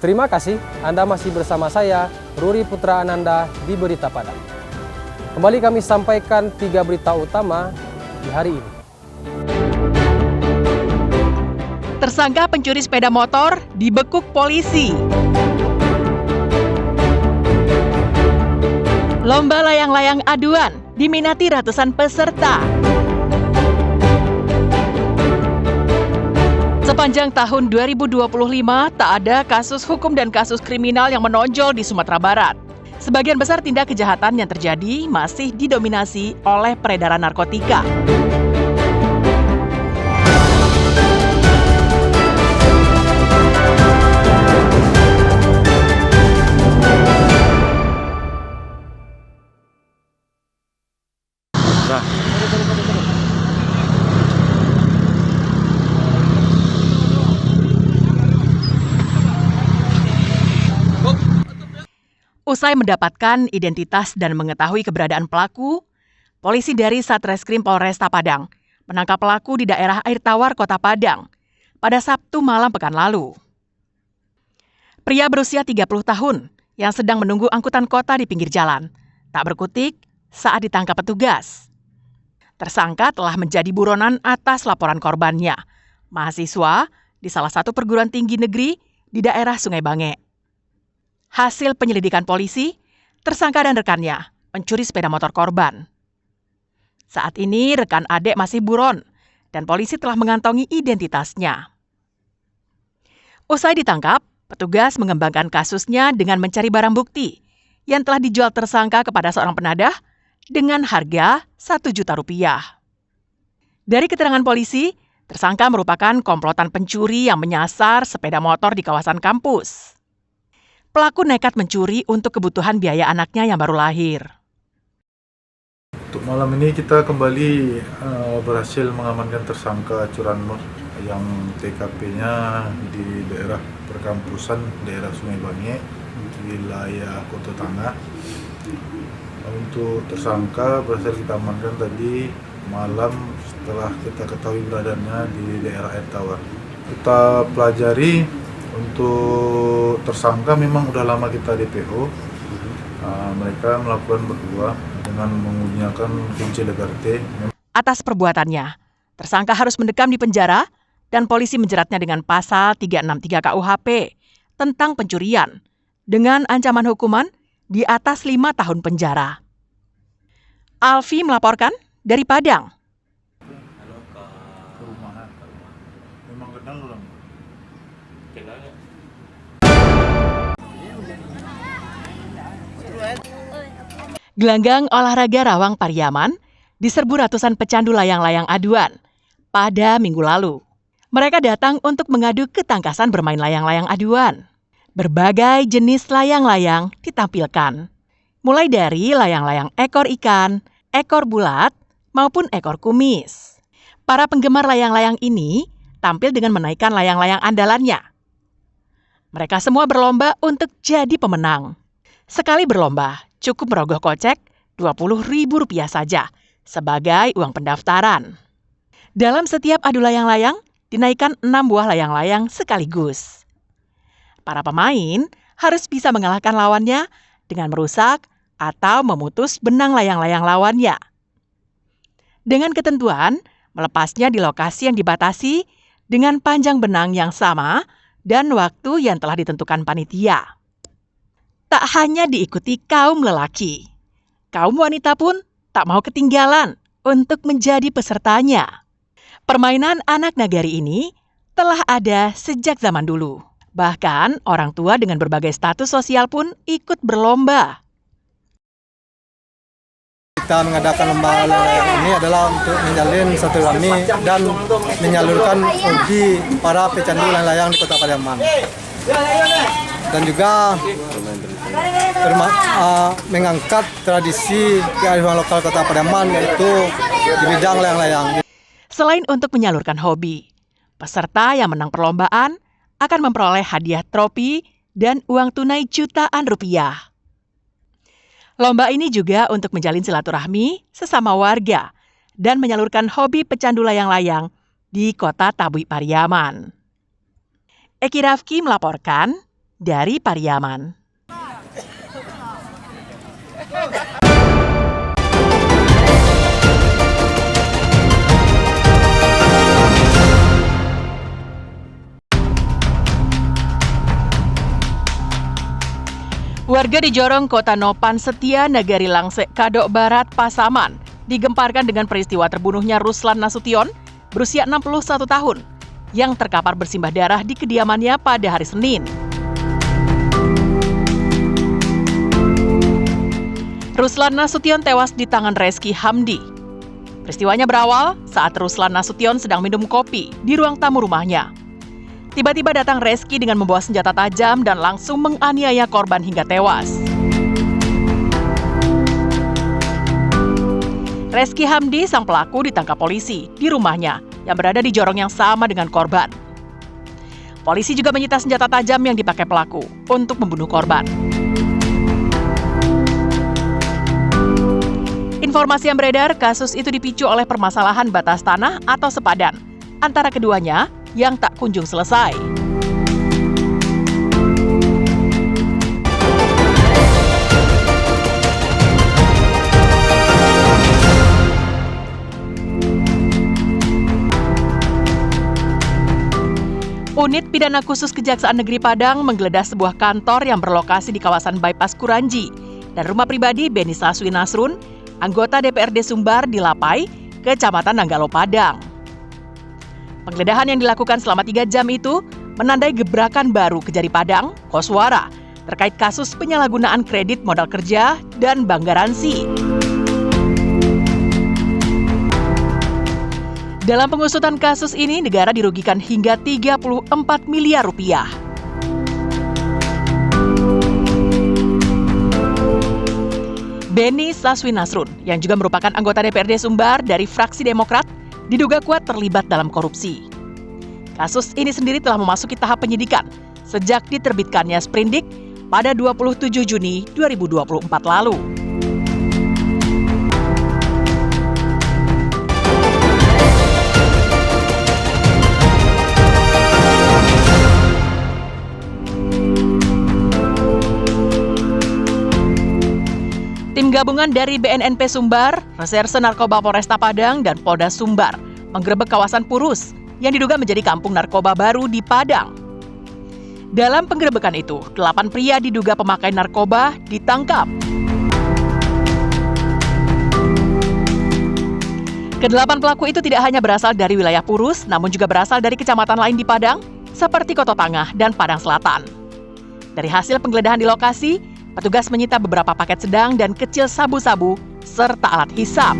Terima kasih Anda masih bersama saya, Ruri Putra Ananda di Berita Padang. Kembali kami sampaikan 3 berita utama di hari ini. Tersangka pencuri sepeda motor dibekuk polisi. Lomba layang-layang aduan diminati ratusan peserta. Sepanjang tahun 2025, tak ada kasus hukum dan kasus kriminal yang menonjol di Sumatera Barat. Sebagian besar tindak kejahatan yang terjadi masih didominasi oleh peredaran narkotika. Usai mendapatkan identitas dan mengetahui keberadaan pelaku, polisi dari Satreskrim Polresta Padang menangkap pelaku di daerah Air Tawar, Kota Padang pada Sabtu malam pekan lalu. Pria berusia 30 tahun yang sedang menunggu angkutan kota di pinggir jalan tak berkutik saat ditangkap petugas. Tersangka telah menjadi buronan atas laporan korbannya, mahasiswa di salah satu perguruan tinggi negeri di daerah Sungai Bange. Hasil penyelidikan polisi, tersangka dan rekannya mencuri sepeda motor korban. Saat ini rekan adik masih buron dan polisi telah mengantongi identitasnya. Usai ditangkap, petugas mengembangkan kasusnya dengan mencari barang bukti yang telah dijual tersangka kepada seorang penadah dengan harga Rp1 juta. Dari keterangan polisi, tersangka merupakan komplotan pencuri yang menyasar sepeda motor di kawasan kampus. Pelaku nekat mencuri untuk kebutuhan biaya anaknya yang baru lahir. Untuk malam ini kita kembali berhasil mengamankan tersangka curanmor yang TKP-nya di daerah perkampusan daerah Sungai Bange, wilayah Kota Tangah. Untuk tersangka berhasil kita amankan tadi malam setelah kita ketahui beradaannya di daerah Air Tawar. Kita pelajari. Untuk tersangka memang udah lama kita DPO. Mereka melakukan berdua dengan menggunakan kunci legarte. Atas perbuatannya, tersangka harus mendekam di penjara dan polisi menjeratnya dengan pasal 363 KUHP tentang pencurian dengan ancaman hukuman di atas 5 tahun penjara. Alfi melaporkan dari Padang. Memang kenal orang. Gelanggang olahraga Rawang Pariaman diserbu ratusan pecandu layang-layang aduan pada minggu lalu. Mereka datang untuk mengadu ketangkasan bermain layang-layang aduan. Berbagai jenis layang-layang ditampilkan, mulai dari layang-layang ekor ikan, ekor bulat, maupun ekor kumis. Para penggemar layang-layang ini tampil dengan menaikkan layang-layang andalannya. Mereka semua berlomba untuk jadi pemenang. Sekali berlomba, cukup merogoh kocek Rp20.000 saja sebagai uang pendaftaran. Dalam setiap adu layang-layang, dinaikkan 6 buah layang-layang sekaligus. Para pemain harus bisa mengalahkan lawannya dengan merusak atau memutus benang layang-layang lawannya. Dengan ketentuan, melepasnya di lokasi yang dibatasi dengan panjang benang yang sama dan waktu yang telah ditentukan panitia. Tak hanya diikuti kaum lelaki, kaum wanita pun tak mau ketinggalan untuk menjadi pesertanya. Permainan anak nagari ini telah ada sejak zaman dulu. Bahkan orang tua dengan berbagai status sosial pun ikut berlomba. Kita mengadakan lomba layang ini adalah untuk menjalin silaturahmi dan menyalurkan hobi para pecandu layang-layang di Kota Pariaman. Dan juga mengangkat tradisi kearifan lokal Kota Pariaman, yaitu di bidang layang-layang. Selain untuk menyalurkan hobi, peserta yang menang perlombaan akan memperoleh hadiah trofi dan uang tunai jutaan rupiah. Lomba ini juga untuk menjalin silaturahmi sesama warga dan menyalurkan hobi pecandu layang-layang di Kota Tabui Pariaman. Eki Rafki melaporkan dari Pariaman. Warga di Jorong, Kota Nopan Setia, Nagari Langsek, Kadok Barat, Pasaman, digemparkan dengan peristiwa terbunuhnya Ruslan Nasution, berusia 61 tahun, yang terkapar bersimbah darah di kediamannya pada hari Senin. Ruslan Nasution tewas di tangan Reski Hamdi. Peristiwanya berawal saat Ruslan Nasution sedang minum kopi di ruang tamu rumahnya. Tiba-tiba datang Reski dengan membawa senjata tajam dan langsung menganiaya korban hingga tewas. Reski Hamdi, sang pelaku, ditangkap polisi di rumahnya yang berada di Jorong yang sama dengan korban. Polisi juga menyita senjata tajam yang dipakai pelaku untuk membunuh korban. Informasi yang beredar, kasus itu dipicu oleh permasalahan batas tanah atau sepadan antara keduanya yang tak kunjung selesai. Unit Pidana Khusus Kejaksaan Negeri Padang menggeledah sebuah kantor yang berlokasi di kawasan Bypass Kuranji dan rumah pribadi Beni Saswi Nasrun, anggota DPRD Sumbar di Lapai, Kecamatan Nanggalo, Padang. Penggeledahan yang dilakukan selama 3 jam itu menandai gebrakan baru Kejari Padang, Koswara, terkait kasus penyalahgunaan kredit modal kerja dan bank garansi. Dalam pengusutan kasus ini, negara dirugikan hingga 34 miliar rupiah. Beni Saswi Nasrun, yang juga merupakan anggota DPRD Sumbar dari fraksi Demokrat, diduga kuat terlibat dalam korupsi. Kasus ini sendiri telah memasuki tahap penyidikan sejak diterbitkannya sprindik pada 27 Juni 2024 lalu. Tim gabungan dari BNNP Sumbar, Reserse Narkoba Polresta Padang, dan Polda Sumbar menggerebek kawasan Purus yang diduga menjadi kampung narkoba baru di Padang. Dalam penggerebekan itu, 8 pria diduga pemakai narkoba ditangkap. Ke-8 pelaku itu tidak hanya berasal dari wilayah Purus, namun juga berasal dari kecamatan lain di Padang, seperti Koto Tangah dan Padang Selatan. Dari hasil penggeledahan di lokasi, petugas menyita beberapa paket sedang dan kecil sabu-sabu serta alat hisap.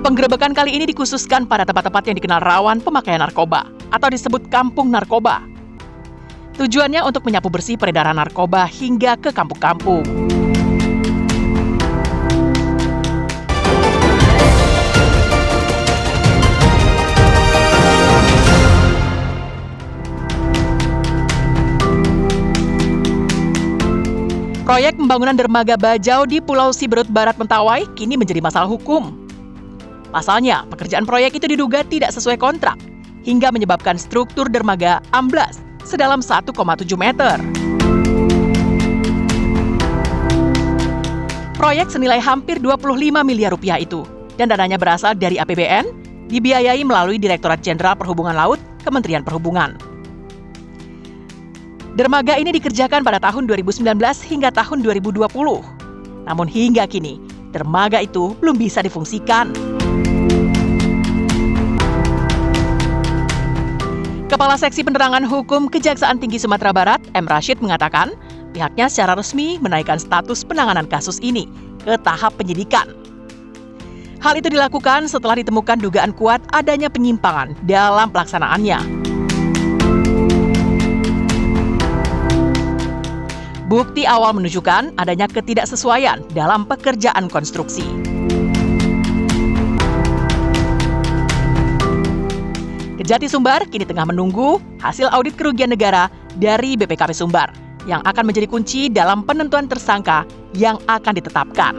Penggerebekan kali ini dikhususkan pada tempat-tempat yang dikenal rawan pemakaian narkoba atau disebut kampung narkoba. Tujuannya untuk menyapu bersih peredaran narkoba hingga ke kampung-kampung. Proyek pembangunan dermaga Bajau di Pulau Siberut Barat Mentawai kini menjadi masalah hukum. Pasalnya, pekerjaan proyek itu diduga tidak sesuai kontrak, hingga menyebabkan struktur dermaga amblas sedalam 1,7 meter. Proyek senilai hampir 25 miliar rupiah itu, dan dananya berasal dari APBN, dibiayai melalui Direktorat Jenderal Perhubungan Laut, Kementerian Perhubungan. Dermaga ini dikerjakan pada tahun 2019 hingga tahun 2020. Namun hingga kini, dermaga itu belum bisa difungsikan. Kepala Seksi Penerangan Hukum Kejaksaan Tinggi Sumatera Barat, M. Rashid, mengatakan pihaknya secara resmi menaikkan status penanganan kasus ini ke tahap penyidikan. Hal itu dilakukan setelah ditemukan dugaan kuat adanya penyimpangan dalam pelaksanaannya. Bukti awal menunjukkan adanya ketidaksesuaian dalam pekerjaan konstruksi. Kejati Sumbar kini tengah menunggu hasil audit kerugian negara dari BPKP Sumbar yang akan menjadi kunci dalam penentuan tersangka yang akan ditetapkan.